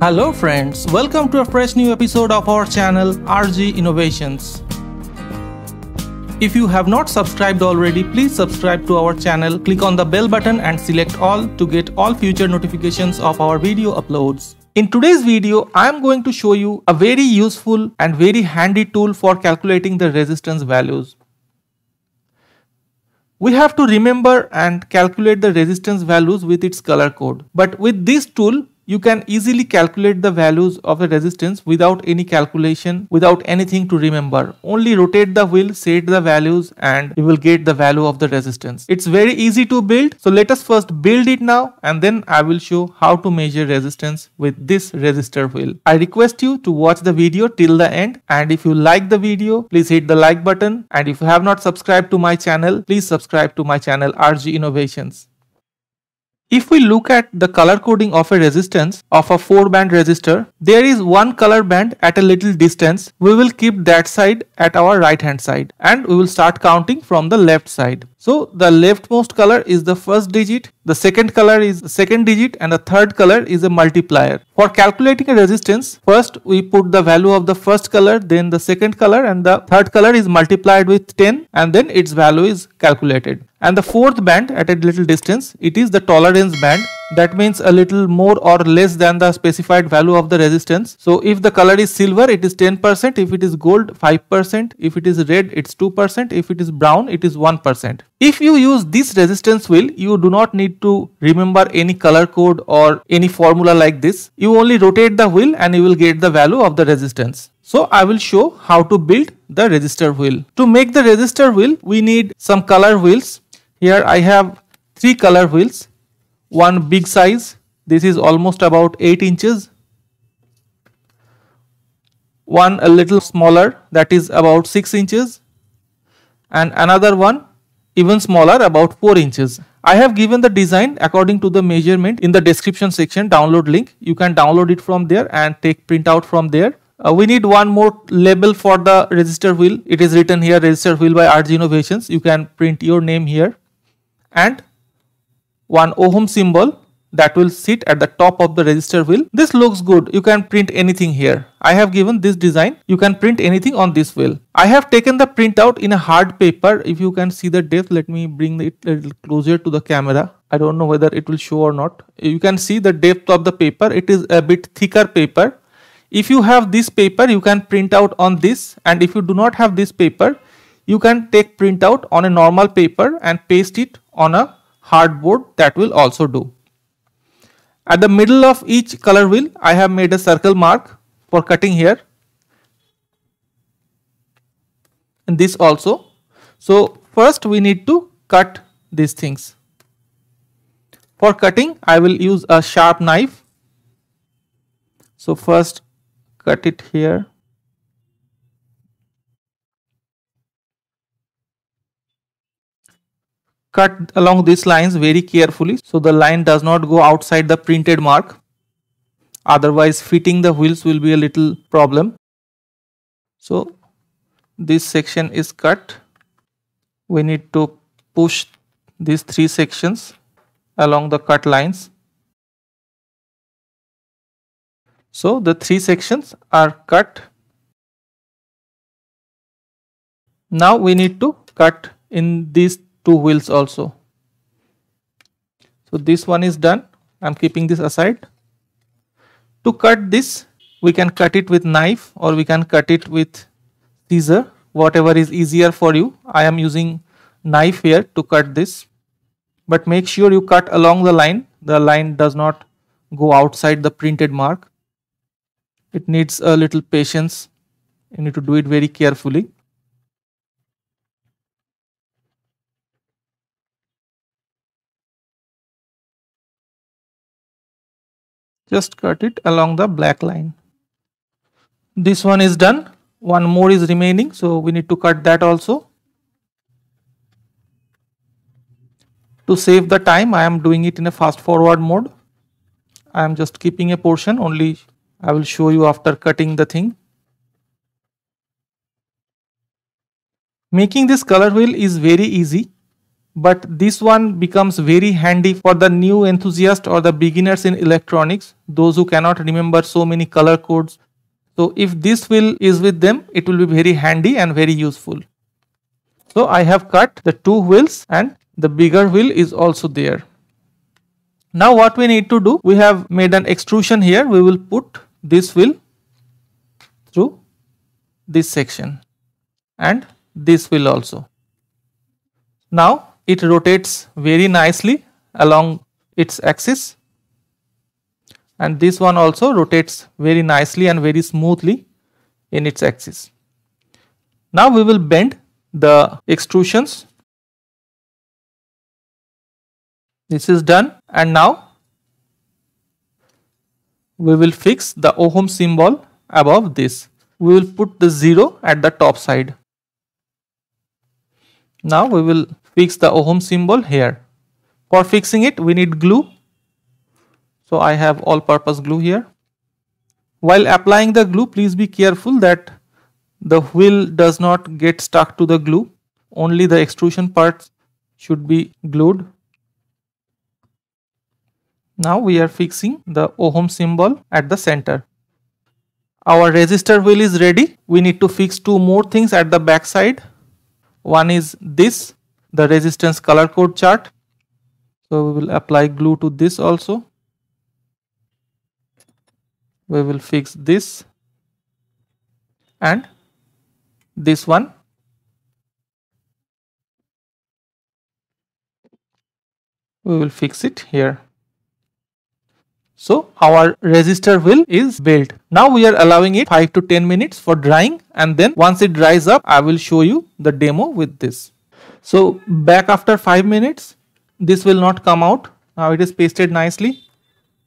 Hello friends, welcome to a fresh new episode of our channel RG Innovations. If you have not subscribed already, please subscribe to our channel, click on the bell button and select all to get all future notifications of our video uploads. In today's video, I am going to show you a very useful and very handy tool for calculating the resistance values. We have to remember and calculate the resistance values with its color code. But with this tool, you can easily calculate the values of a resistance without any calculation, without anything to remember. Only rotate the wheel, set the values and you will get the value of the resistance. It's very easy to build. So let us first build it now and then I will show how to measure resistance with this resistor wheel. I request you to watch the video till the end, and if you like the video, please hit the like button, and if you have not subscribed to my channel, please subscribe to my channel RG Innovations. If we look at the color coding of a resistance of a 4-band resistor, there is one color band at a little distance. We will keep that side at our right hand side and we will start counting from the left side. So the leftmost color is the first digit, the second color is the second digit, and the third color is a multiplier. For calculating a resistance, first we put the value of the first color, then the second color, and the third color is multiplied with 10 and then its value is calculated. And the fourth band at a little distance, it is the tolerance band. That means a little more or less than the specified value of the resistance. So if the color is silver, it is 10%, if it is gold 5%, if it is red it's 2%, if it is brown it is 1%. If you use this resistance wheel, you do not need to remember any color code or any formula like this. You only rotate the wheel and you will get the value of the resistance. So I will show how to build the resistor wheel. To make the resistor wheel, we need some color wheels. Here I have 3 color wheels. One big size, this is almost about 8 inches. One a little smaller, that is about 6 inches. And another one even smaller, about 4 inches. I have given the design according to the measurement in the description section, download link. You can download it from there and take printout from there. We need one more label for the resistor wheel. It is written here, resistor wheel by RG Innovations. You can print your name here. And one ohm symbol that will sit at the top of the resistor wheel. This looks good. You can print anything here. I have given this design. You can print anything on this wheel. I have taken the printout in a hard paper. If you can see the depth, let me bring it a little closer to the camera. I don't know whether it will show or not. You can see the depth of the paper. It is a bit thicker paper. If you have this paper, you can print out on this, and if you do not have this paper, you can take printout on a normal paper and paste it on a hardboard. That will also do. At the middle of each color wheel, I have made a circle mark for cutting here, and this also. So first we need to cut these things. For cutting, I will use a sharp knife. So first cut it here. Cut along these lines very carefully so the line does not go outside the printed mark. Otherwise fitting the wheels will be a little problem. So this section is cut. We need to push these 3 sections along the cut lines. So the 3 sections are cut. Now we need to cut in these 2 wheels also. So this one is done. I am keeping this aside. To cut this, we can cut it with knife or we can cut it with scissor, whatever is easier for you. I am using knife here to cut this. But make sure you cut along the line. The line does not go outside the printed mark. It needs a little patience. You need to do it very carefully. Just cut it along the black line. This one is done. One more is remaining, so we need to cut that also. To save the time, I am doing it in a fast forward mode. I am just keeping a portion, only I will show you after cutting the thing. Making this color wheel is very easy. but this one becomes very handy for the new enthusiast or the beginners in electronics, those who cannot remember so many color codes. So if this wheel is with them, it will be very handy and very useful. So I have cut the two wheels and the bigger wheel is also there. Now what we need to do, we have made an extrusion here. We will put this wheel through this section and this wheel also. Now it rotates very nicely along its axis, and this one also rotates very nicely and very smoothly in its axis. Now we will bend the extrusions. This is done, and now we will fix the Ohm symbol above this. We will put the 0 at the top side. Now we will fix the Ohm symbol here. For fixing it, we need glue. So I have all-purpose glue here. While applying the glue, please be careful that the wheel does not get stuck to the glue. Only the extrusion parts should be glued. Now we are fixing the Ohm symbol at the center. Our resistor wheel is ready. We need to fix two more things at the back side. One is this, the resistance color code chart. So we will apply glue to this also. We will fix this and this one. We will fix it here. So our resistor wheel is built. Now we are allowing it 5 to 10 minutes for drying, and then once it dries up, I will show you the demo with this. So back after 5 minutes, this will not come out. Now it is pasted nicely.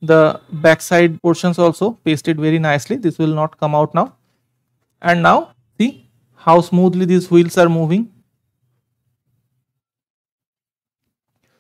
The backside portions also pasted very nicely. This will not come out now. And now see how smoothly these wheels are moving.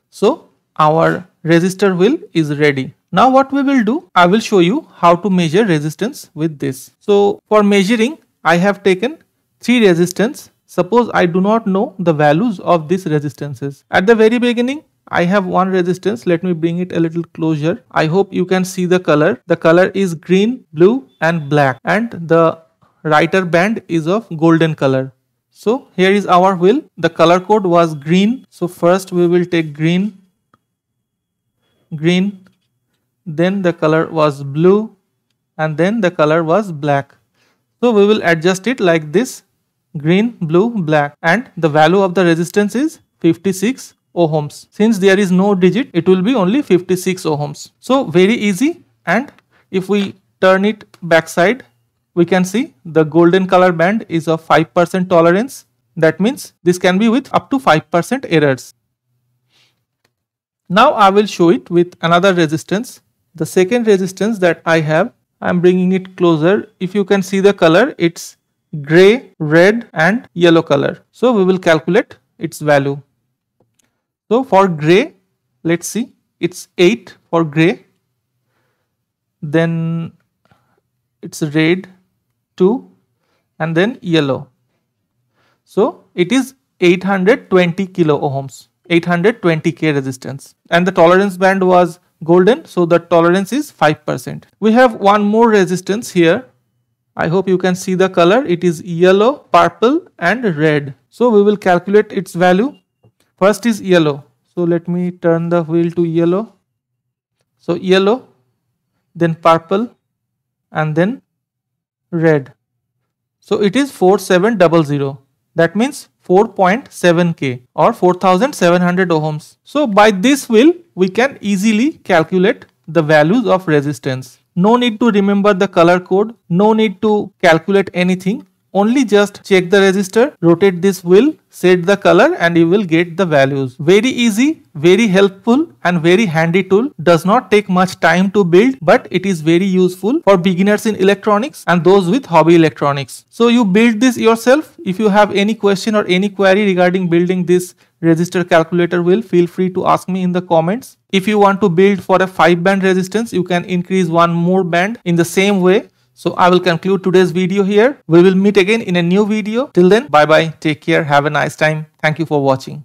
So our resistor wheel is ready. Now what we will do, I will show you how to measure resistance with this. So for measuring, I have taken 3 resistance. Suppose I do not know the values of these resistances. At the very beginning, I have one resistance. Let me bring it a little closer. I hope you can see the color. The color is green, blue and black, and the writer band is of golden color. So here is our wheel. The color code was green. So first we will take green, then the color was blue, and then the color was black. So we will adjust it like this: green, blue, black, and the value of the resistance is 56 ohms. Since there is no digit, it will be only 56 ohms. So very easy. And if we turn it backside, we can see the golden color band is of 5% tolerance. That means this can be with up to 5% errors. Now I will show it with another resistance. The second resistance that I have, I am bringing it closer. If you can see the color, it's gray, red and yellow color. So we will calculate its value. So for gray, let's see, it's 8 for gray. Then it's red 2 and then yellow. So it is 820 kilo ohms, 820k resistance, and the tolerance band was golden, so the tolerance is 5%. We have one more resistance here. I hope you can see the color. It is yellow, purple and red. So we will calculate its value. First is yellow. So let me turn the wheel to yellow. So yellow, then purple and then red. So it is 4700. That means 4.7k or 4700 ohms. So by this wheel, we can easily calculate the values of resistance. No need to remember the color code. No need to calculate anything. Only just check the resistor, rotate this wheel, set the color and you will get the values. Very easy, very helpful and very handy tool. Does not take much time to build, but it is very useful for beginners in electronics and those with hobby electronics. So you build this yourself. If you have any question or any query regarding building this resistor calculator wheel, feel free to ask me in the comments. If you want to build for a 5-band resistance, you can increase one more band in the same way. So I will conclude today's video here. We will meet again in a new video. Till then, bye bye. Take care. Have a nice time. Thank you for watching.